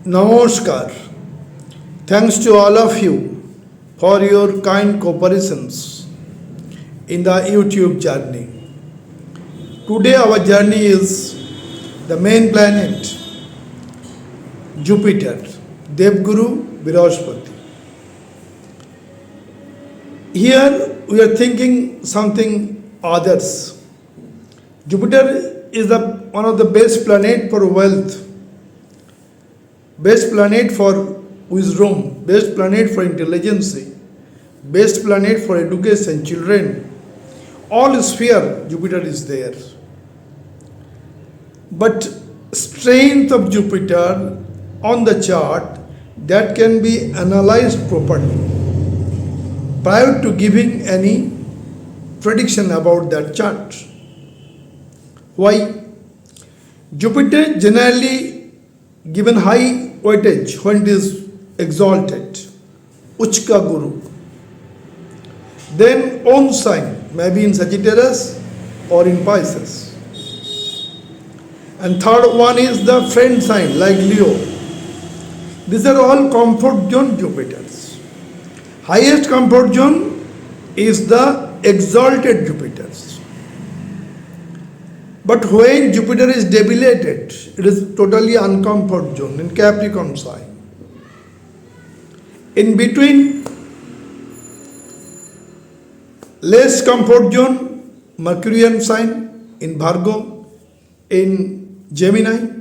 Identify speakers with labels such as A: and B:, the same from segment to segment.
A: Namaskar. Thanks to all of you for your kind cooperations in the YouTube journey. Today our journey is the main planet, Jupiter, Devguru Brihaspati. Here we are thinking something others. Jupiter is one of the best planet for wealth, best planet for wisdom, best planet for intelligence, best planet for education, children. All sphere Jupiter is there. But strength of Jupiter on the chart that can be analyzed properly prior to giving any prediction about that chart. Why? Jupiter generally given high weightage when it is exalted, Uchka Guru. Then own sign, maybe in Sagittarius or in Pisces. And third one is the friend sign like Leo. These are all comfort zone Jupiters. Highest comfort zone is the exalted Jupiters. But when Jupiter is debilitated, it is totally uncomfort zone in Capricorn sign. In between, less comfort zone, Mercurian sign in Virgo, in Gemini.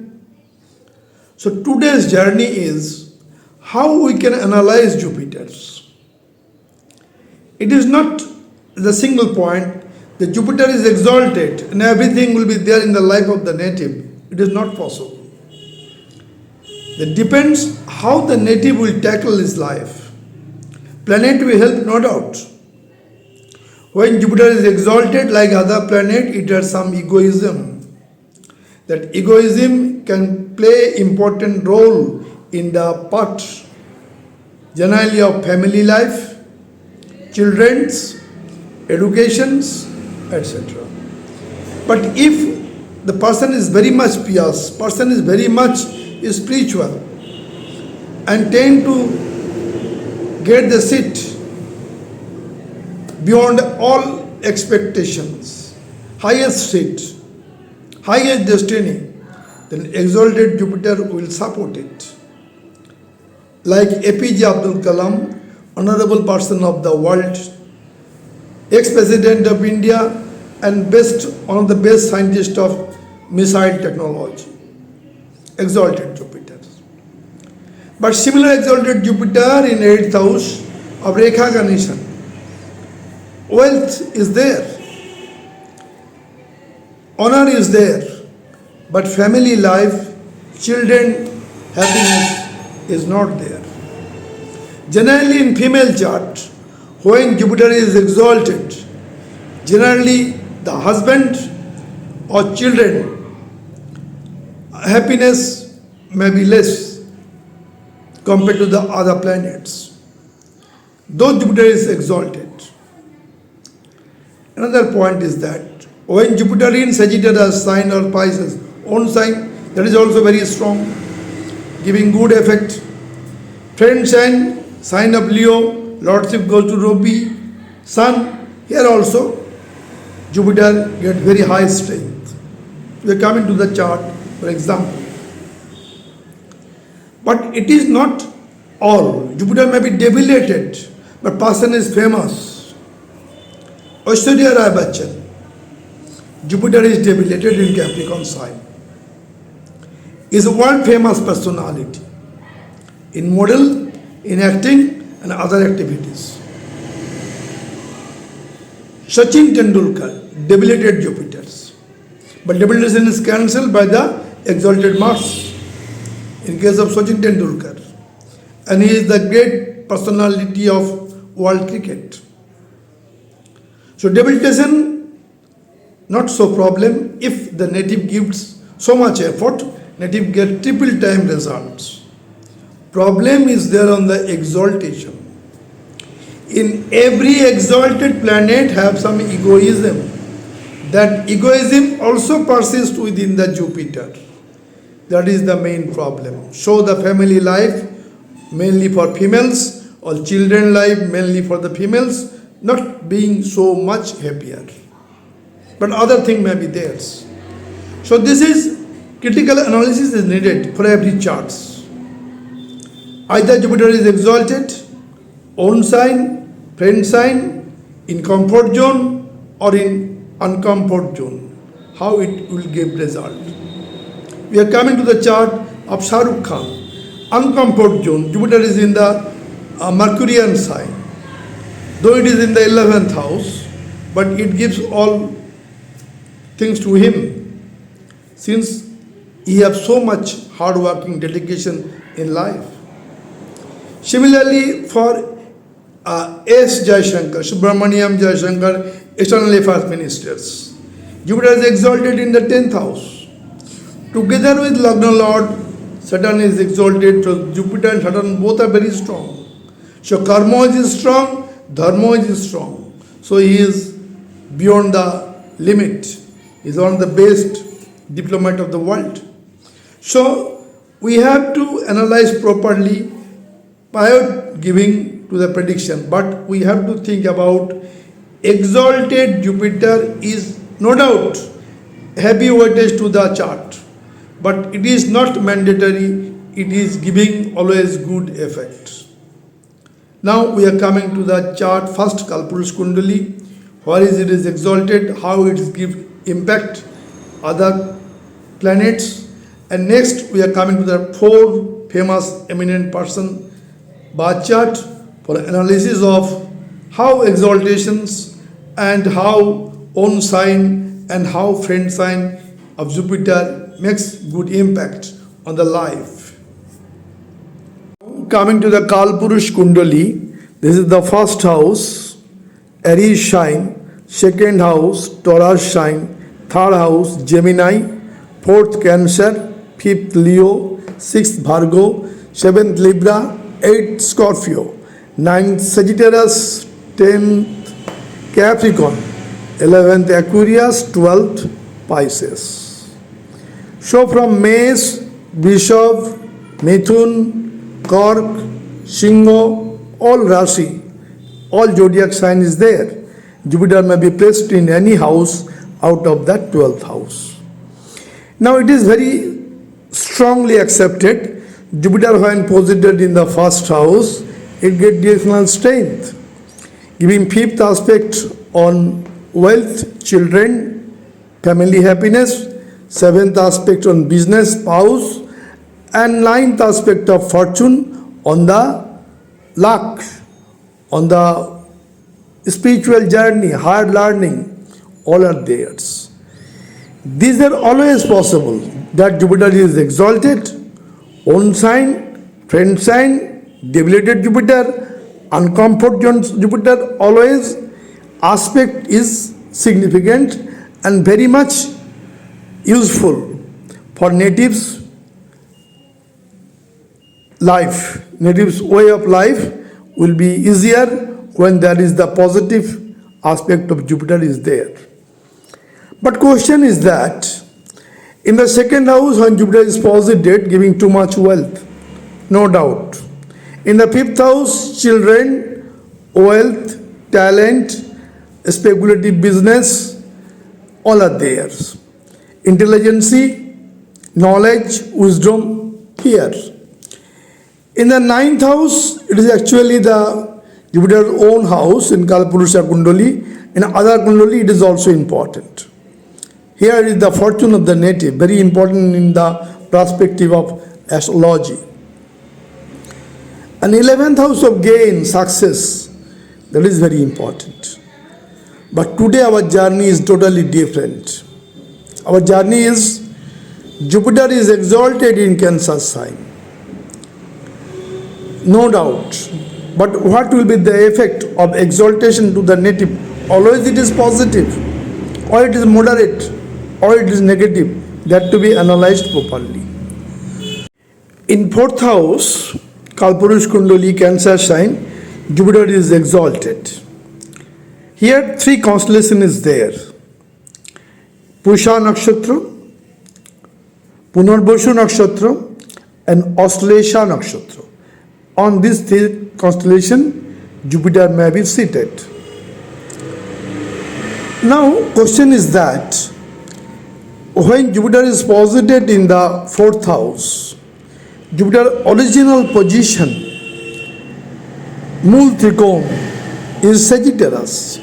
A: So today's journey is how we can analyze Jupiters. It is not the single point. The Jupiter is exalted and everything will be there in the life of the native. It is not possible. It depends how the native will tackle his life. Planet will help, no doubt. When Jupiter is exalted like other planet, it has some egoism. That egoism can play important role in the part generally of family life, children's, educations, etc. But if the person is very much pious, person is very much spiritual and tend to get the seat beyond all expectations, highest seat, highest destiny, then exalted Jupiter will support it. Like APJ Abdul Kalam, honorable person of the world, ex-president of India and one of the best scientists of missile technology, exalted Jupiter. But similar exalted Jupiter in 8th house of Rekha Ganeshan. Wealth is there, honor is there, but family life, children, happiness is not there. Generally in female chart, when Jupiter is exalted, generally the husband or children, happiness may be less compared to the other planets, though Jupiter is exalted. Another point is that when Jupiter in Sagittarius sign or Pisces, own sign, that is also very strong, giving good effect. Friend sign of Leo, Lordship goes to Robi, Sun, here also Jupiter get very high strength. We are coming to the chart, for example. But it is not all. Jupiter may be debilitated, but person is famous. Aishwarya Rai Bachchan, Jupiter is debilitated in Capricorn sign. Is a world famous personality in model, in acting and other activities. Sachin Tendulkar, debilitated Jupiters. But debilitation is cancelled by the exalted Mars in case of Sachin Tendulkar. And he is the great personality of world cricket. So debilitation, not so problem. If the native gives so much effort, native get triple time results. Problem is there on the exaltation. In every exalted planet have some egoism. That egoism also persists within the Jupiter. That is the main problem. So the family life mainly for females or children life mainly for the females not being so much happier. But other thing may be theirs. So this is critical analysis is needed for every charts. Either Jupiter is exalted, own sign, friend sign, in comfort zone or in uncomfort zone. How it will give result. We are coming to the chart of Shah Rukh Khan. Uncomfort zone. Jupiter is in the Mercurian sign. Though it is in the 11th house, but it gives all things to him, since he has so much hard working dedication in life. Similarly, for S. Jaishankar, Subramaniam Jaishankar, External Affairs Ministers, Jupiter is exalted in the 10th house. Together with Lagna Lord, Saturn is exalted, so Jupiter and Saturn both are very strong. So Karma is strong, Dharma is strong. So he is beyond the limit. He is one of the best diplomat of the world. So we have to analyze properly prior giving to the prediction, but we have to think about exalted Jupiter is no doubt heavy weightage to the chart, but it is not mandatory, it is giving always good effect. Now we are coming to the chart first, Kalpurush Kundali, where is it is exalted, how it gives impact other planets, and next we are coming to the four famous eminent person birth chart for analysis of how exaltations and how own sign and how friend sign of Jupiter makes good impact on the life. Coming to the Kalpurush Kundali, this is the first house, Aries sign, second house, Taurus sign, third house, Gemini, fourth Cancer, fifth Leo, sixth Virgo, seventh Libra, eighth Scorpio, ninth Sagittarius, 10th Capricorn, 11th Aquarius, 12th Pisces. So from Mesa, Bishop, Mithun, Cork, Singho, all Rashi, all zodiac sign is there. Jupiter may be placed in any house out of that 12th house. Now it is very strongly accepted, Jupiter when posited in the first house, it gets additional strength, giving fifth aspect on wealth, children, family happiness, seventh aspect on business, spouse, and ninth aspect of fortune on the luck, on the spiritual journey, hard learning, all are theirs. These are always possible that Jupiter is exalted, own sign, friend sign, debilitated Jupiter, uncomfort Jupiter, always aspect is significant and very much useful for natives' life. Natives' way of life will be easier when there is the positive aspect of Jupiter is there. But question is that in the second house when Jupiter is posited, giving too much wealth, no doubt. In the fifth house, children, wealth, talent, speculative business, all are theirs. Intelligence, knowledge, wisdom here. In the ninth house, it is actually the Jupiter's own house in Kalpurusha Kundali. In other Kundali, it is also important. Here is the fortune of the native, very important in the perspective of astrology. An 11th house of gain, success, that is very important. But today our journey is totally different. Our journey is, Jupiter is exalted in Cancer sign. No doubt. But what will be the effect of exaltation to the native? Always it is positive, or it is moderate, or it is negative. That to be analyzed properly. In fourth house, Kalpurush Kundali, Cancer sign, Jupiter is exalted. Here three constellation is there. Pusha Nakshatra, Punarboshu Nakshatra, and Auslesha Nakshatra. On this constellation, Jupiter may be seated. Now, question is that when Jupiter is posited in the fourth house, Jupiter original position, Mool Trikon, is Sagittarius.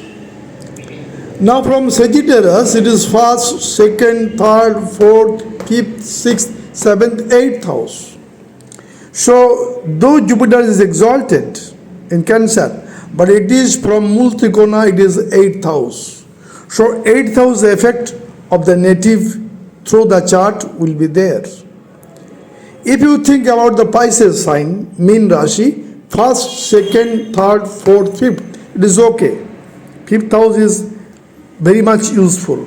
A: Now from Sagittarius, it is first, second, third, fourth, fifth, sixth, seventh, eighth house. So, though Jupiter is exalted in Cancer, but it is from Mool Trikona, it is eighth house. So, eighth house effect of the native through the chart will be there. If you think about the Pisces sign, mean Rashi, first, second, third, fourth, fifth, it is okay. Fifth house is very much useful.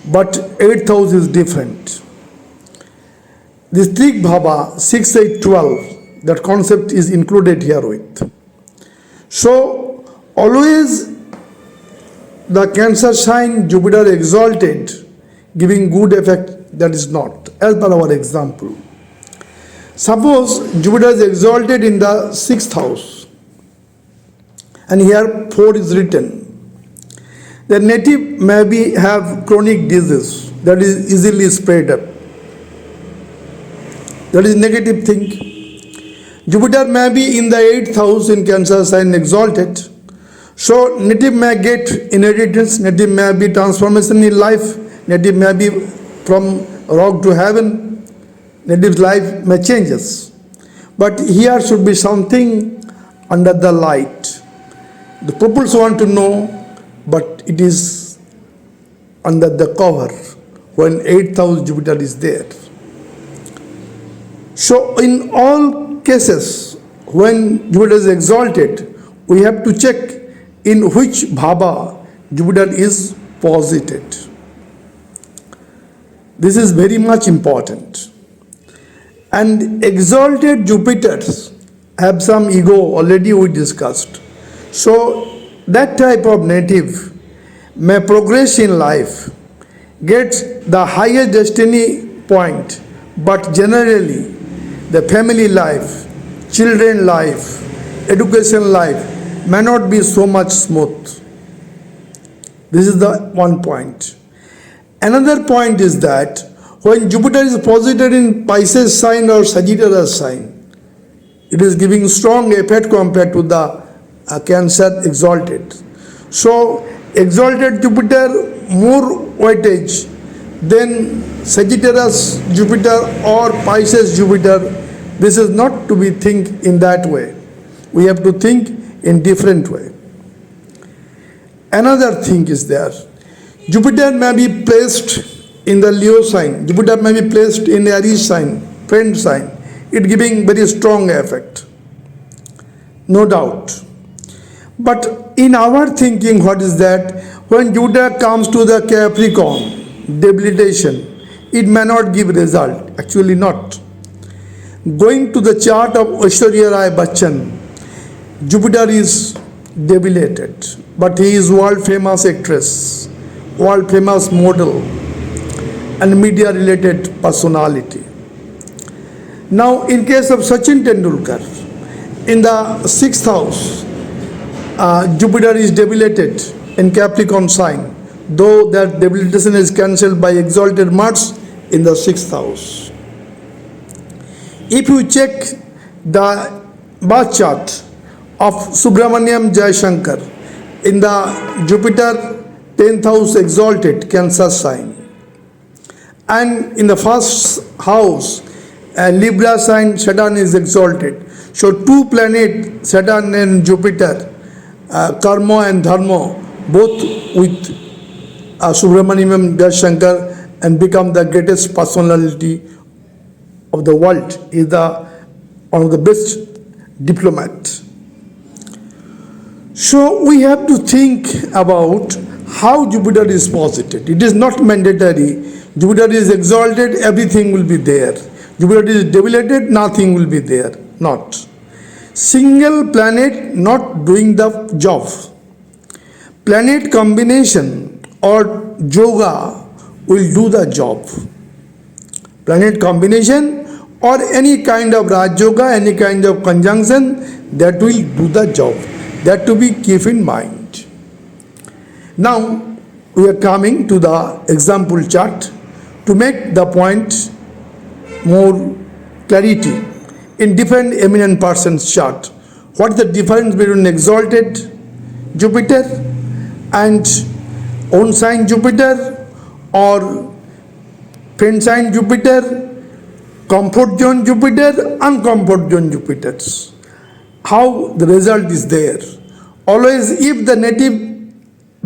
A: But eighth house is different. This Trik Bhava 6, 8, 12, that concept is included here with. So, always the Cancer sign, Jupiter exalted, giving good effect, that is not, as per our example. Suppose Jupiter is exalted in the sixth house, and here 4 is written. The native may have chronic disease that is easily spread up. That is negative thing. Jupiter may be in the 8th house in Cancer sign exalted. So native may get inheritance, native may be transformation in life, native may be from rock to heaven, native's life may changes. But here should be something under the light. The people want to know, but it is under the cover when 8th house Jupiter is there. So in all cases, when Jupiter is exalted, we have to check in which bhava Jupiter is posited. This is very much important. And exalted Jupiters have some ego, already we discussed. So that type of native may progress in life, gets the highest destiny point, but generally the family life, children life, education life may not be so much smooth. This is the one point. Another point is that when Jupiter is posited in Pisces sign or Sagittarius sign, it is giving strong effect compared to the Cancer exalted. So exalted Jupiter more weightage than Sagittarius Jupiter or Pisces Jupiter. This is not to be think in that way. We have to think in different way. Another thing is there. Jupiter may be placed in the Leo sign. Jupiter may be placed in Aries sign, friend sign. It giving very strong effect. No doubt. But in our thinking, what is that? When Jupiter comes to the Capricorn, debilitation, it may not give result. Actually not. Going to the chart of Aishwarya Rai Bachchan, Jupiter is debilitated, but he is world famous actress, world famous model, and media related personality. Now in case of Sachin Tendulkar, in the 6th house, Jupiter is debilitated in Capricorn sign, though that debilitation is cancelled by exalted Mars in the 6th house. If you check the birth chart of Subramaniam Jayashankar in the Jupiter 10th house exalted Cancer sign, and in the first house Libra sign Saturn is exalted. So two planets, Saturn and Jupiter, Karma and Dharma, both with Subramaniam Jayashankar, and become the greatest personality of the world, is one of the best diplomat. So we have to think about how Jupiter is posited. It is not mandatory. Jupiter is exalted, everything will be there. Jupiter is debilitated, nothing will be there. Not. Single planet not doing the job. Planet combination or yoga will do the job. planet combination or any kind of Raj Yoga, any kind of conjunction that will do the job. That to be keep in mind. Now we are coming to the example chart to make the point more clarity in different eminent persons chart. What is the difference between exalted Jupiter and own sign Jupiter or friend sign Jupiter, comfort zone Jupiter, uncomfort zone Jupiters? How the result is there? Always, if the native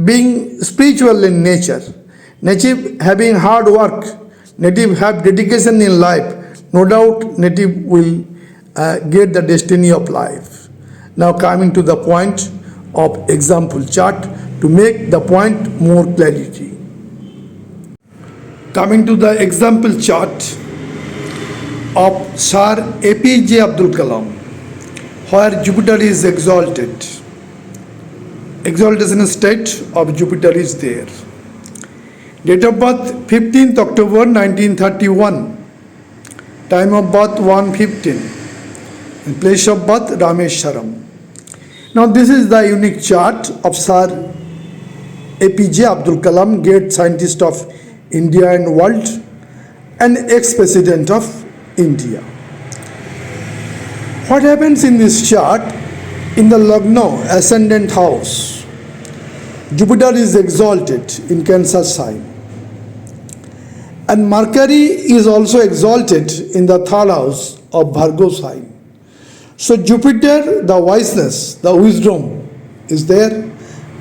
A: being spiritual in nature, native having hard work, native have dedication in life, no doubt native will get the destiny of life. Now coming to the point of example chart to make the point more clarity. Coming to the example chart of Sir APJ Abdul Kalam, where Jupiter is exalted. Exaltation state of Jupiter is there. Date of birth 15th October 1931. Time of birth 1:15. And place of birth Rameshwaram. Now this is the unique chart of Sir APJ Abdul Kalam, great scientist of India and world and ex-president of India. What happens in this chart? In the Lagna ascendant house, Jupiter is exalted in Cancer sign, and Mercury is also exalted in the third house of Virgo sign. So Jupiter, the wiseness, the wisdom is there,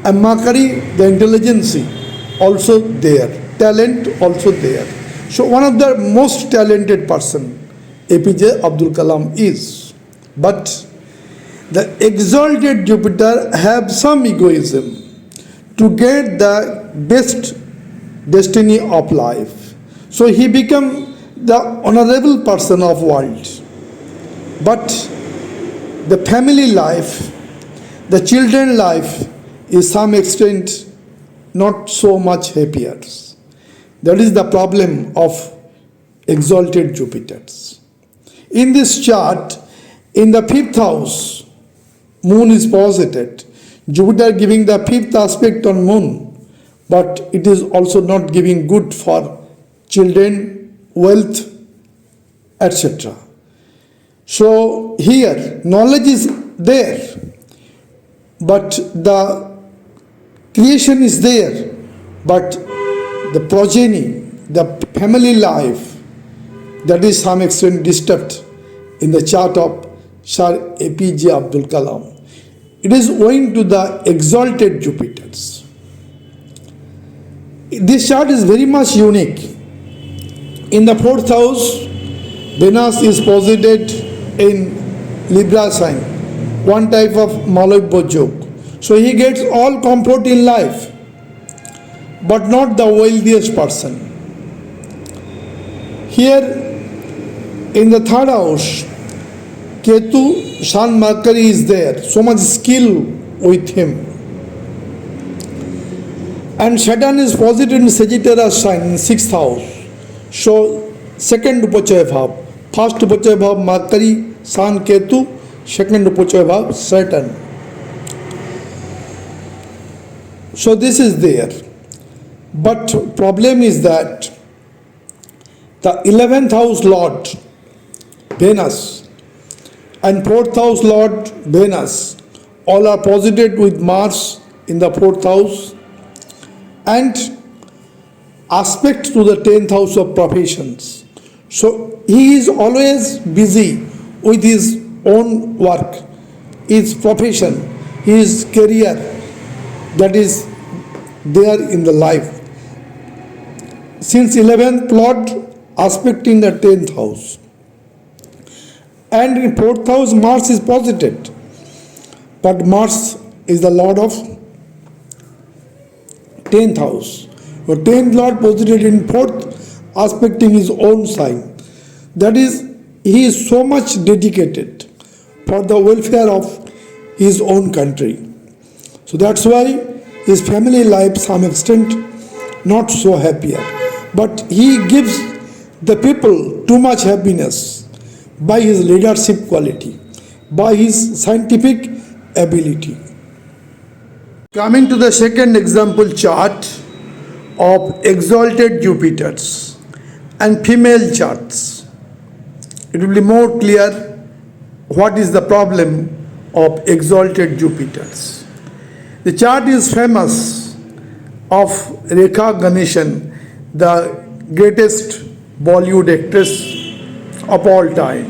A: and Mercury, the intelligence also there, talent also there. So one of the most talented person APJ Abdul Kalam is. But the exalted Jupiter have some egoism to get the best destiny of life. So he become the honorable person of world. But the family life, the children life is some extent not so much happier. That is the problem of exalted Jupiters. In this chart, in the fifth house, Moon is posited. Jupiter giving the fifth aspect on Moon, but it is also not giving good for children, wealth, etc. So here, knowledge is there, but the creation is there, but the progeny, the family life, that is some extent disturbed in the chart of Sir APJ Abdul Kalam. It is owing to the exalted Jupiters. This chart is very much unique. In the fourth house, Venus is posited in Libra sign, one type of Malavya joke. So he gets all comfort in life, but not the wealthiest person. Here in the third house, Ketu, Sun, Mercury is there, so much skill with him. And Saturn is posited in Sagittarius sign in sixth house. So second Upachaya Bhav, first Upachaya Bhav Mercury, Sun, Ketu, second Upachaya Bhav Saturn. So this is there. But problem is that the 11th house Lord, Venus, and 4th house Lord Venus, all are posited with Mars in the 4th house and aspect to the 10th house of professions. So he is always busy with his own work, his profession, his career that is there in the life. Since 11th Lord aspect in the 10th house. And in 4th house, Mars is posited. But Mars is the Lord of 10th house. So 10th Lord posited in 4th, aspecting his own sign. That is, he is so much dedicated for the welfare of his own country. So that's why his family life, some extent, not so happier. But he gives the people too much happiness by his leadership quality, by his scientific ability. Coming to the second example chart of exalted Jupiters and female charts, it will be more clear what is the problem of exalted Jupiters. The chart is famous of Rekha Ganeshan, the greatest Bollywood actress of all time.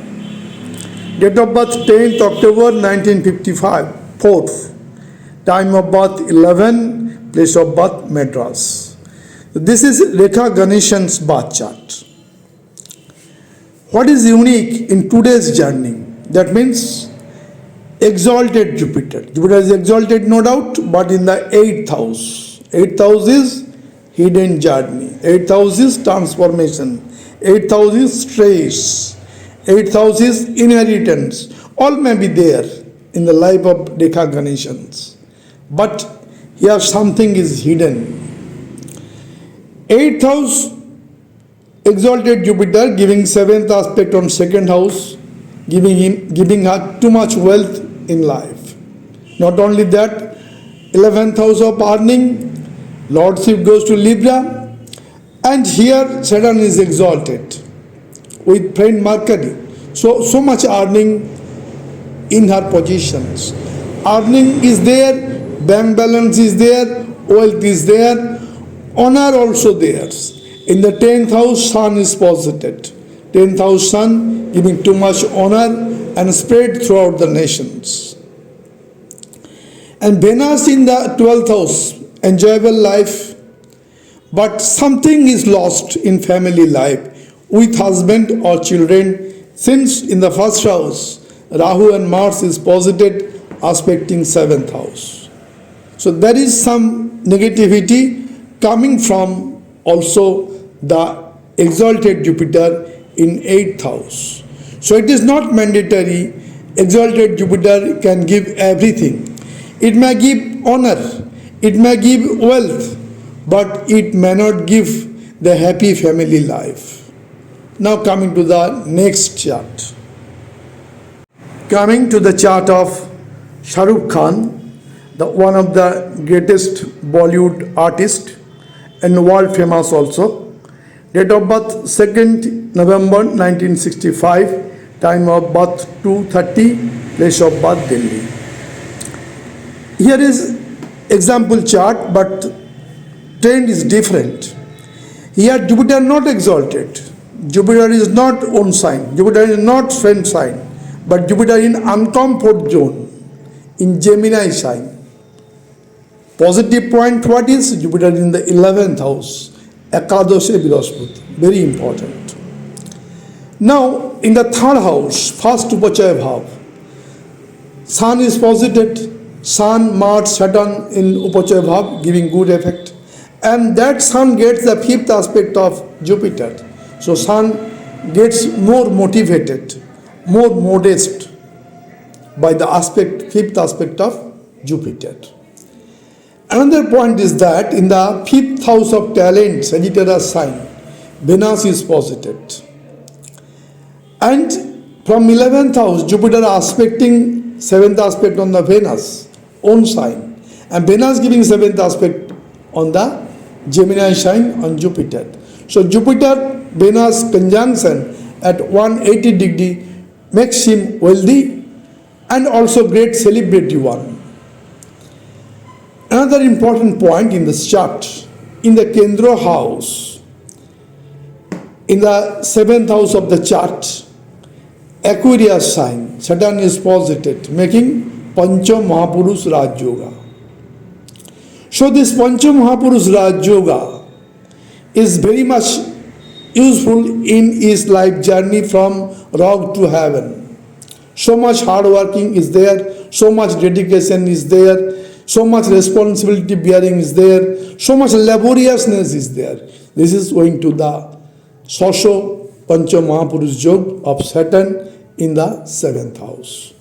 A: Date of birth 10th October 1955, 4th. Time of birth 11, place of birth Madras. This is Rekha Ganeshan's birth chart. What is unique in today's journey? That means exalted Jupiter. Jupiter is exalted, no doubt, but in the 8th house. 8th house is hidden journey. 8th house is transformation. 8th house is stress. 8th house is inheritance. All may be there in the life of Rekha Ganeshans. But here something is hidden. 8th house, exalted Jupiter giving 7th aspect on 2nd house, giving her too much wealth in life. Not only that, 11th house of earning, lordship goes to Libra, and here Saturn is exalted with friend Mercury. So much earning in her positions. Earning is there, bank balance is there, wealth is there, honor also there. In the 10th house, Sun is posited. 10th house Sun giving too much honor and spread throughout the nations. And Venus in the 12th house, enjoyable life, but something is lost in family life with husband or children, since in the first house, Rahu and Mars is posited aspecting 7th house. So there is some negativity coming from also the exalted Jupiter in 8th house. So it is not mandatory. Exalted Jupiter can give everything. It may give honor, it may give wealth, but it may not give the happy family life. Now coming to the next chart. Coming to the chart of Shah Rukh Khan, one of the greatest Bollywood artist and world famous also. Date of birth 2nd November 1965, time of birth 2:30, place of birth Delhi. Here is example chart, but trend is different. Here Jupiter not exalted. Jupiter is not own sign. Jupiter is not friend sign, but Jupiter in uncomfort zone, in Gemini sign. Positive point, what is? Jupiter in the 11th house, Ekadoshe Brihaspati, very important. Now, in the 3rd house, first Upachaya Bhav, Sun is posited, Sun, Mars, Saturn in Upachaya Bhav, giving good effect. And that Sun gets the 5th aspect of Jupiter. So Sun gets more motivated, more modest by the 5th aspect of Jupiter. Another point is that in the 5th house of talent, Sagittarius sign, Venus is posited. And from 11th house, Jupiter aspecting 7th aspect on the Venus, own sign. And Venus giving 7th aspect on the Gemini sign on Jupiter. So Jupiter-Venus conjunction at 180 degree makes him wealthy and also great celebrity one. Another important point in this chart, in the Kendra house, in the 7th house of the chart, Aquarius sign, Saturn is posited, making Pancha Mahapurush Raj Yoga. So this Pancha Mahapurush Raj Yoga is very much useful in his life journey from rock to heaven. So much hard working is there, so much dedication is there, so much responsibility bearing is there, so much laboriousness is there. This is going to the Sosho Pancha Mahapurush Yoga of Saturn in the 7th house.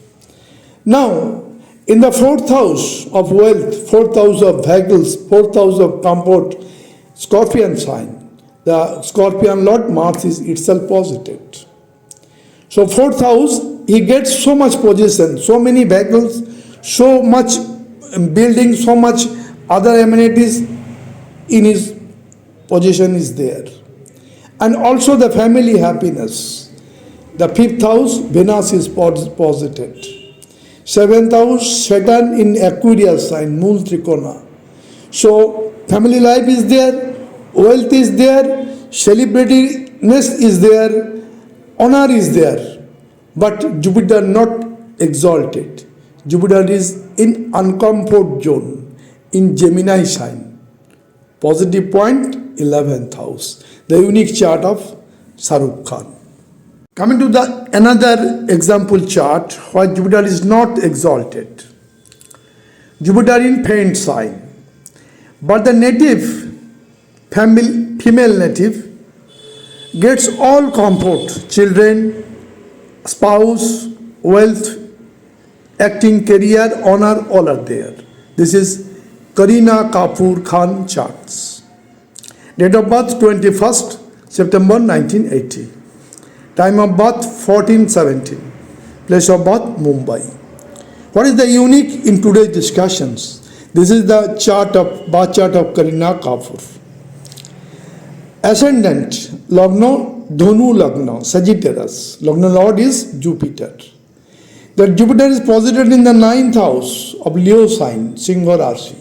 A: Now, in the 4th house of wealth, 4th house of vehicles, 4th house of comfort, Scorpion sign, The Scorpion Lord, Mars is itself posited. So fourth house, he gets so much possession, so many vehicles, so much building, so much other amenities in his possession is there. And also the family happiness. The fifth house, Venus is posited. Seventh house, Saturn in Aquarius sign, Mool Trikona. So family life is there, wealth is there, celebrityness is there, honor is there, but Jupiter not exalted. Jupiter is in uncomfort zone in Gemini sign. Positive point, 11th house. The unique chart of Shahrukh Khan. Coming to the another example chart where Jupiter is not exalted. Jupiter in faint sign. But the native, female native, gets all comfort, children, spouse, wealth, acting career, honor, all are there. This is Kareena Kapoor Khan charts. Date of birth 21st September 1980. Time of birth 1417. Place of birth Mumbai. What is the unique in today's discussions? This is the birth chart of Kareena Kapoor. Ascendant, Lagna, Dhanu Lagna, Sagittarius. Lagna Lord is Jupiter. The Jupiter is posited in the 9th house of Leo sign, Singha Rashi.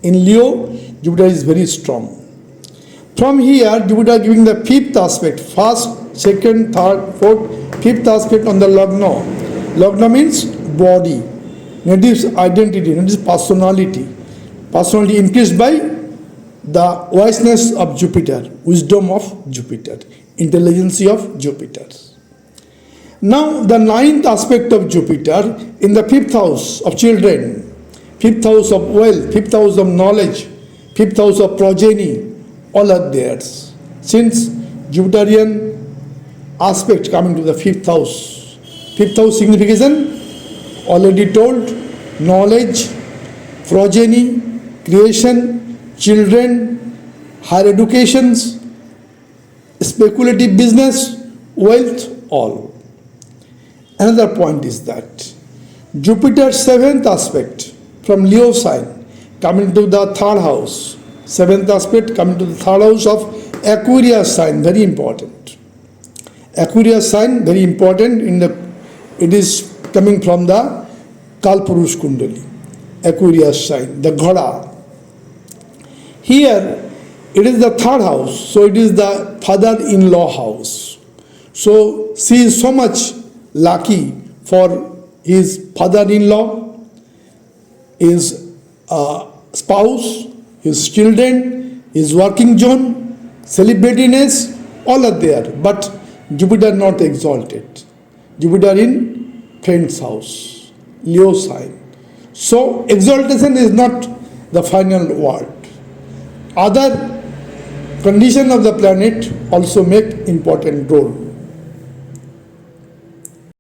A: In Leo, Jupiter is very strong. From here, Jupiter giving the 5th aspect, first, second, third, fourth, 5th aspect on the Lagna. Lagna means body, native's identity, native's personality. Personality increased by the wiseness of Jupiter, wisdom of Jupiter, intelligence of Jupiter. Now the 9th aspect of Jupiter in the 5th house of children, 5th house of wealth, 5th house of knowledge, 5th house of progeny, all are there. Since Jupiterian aspect coming to the 5th house, 5th house signification already told, knowledge, progeny, creation, children, higher educations, speculative business, wealth, all. Another point is that Jupiter's 7th aspect from Leo sign coming to the 3rd house, 7th aspect coming to the 3rd house of Aquarius sign, very important. Aquarius sign, very important, it is coming from the Kalpurush Kundali, Aquarius sign, the Ghada. Here, it is the 3rd house, so it is the father-in-law house. So, she is so much lucky for his father-in-law, his spouse, his children, his working zone, celebrityness, all are there. But Jupiter not exalted. Jupiter in friend's house, Leo sign. So exaltation is not the final word. Other condition of the planet also make important role.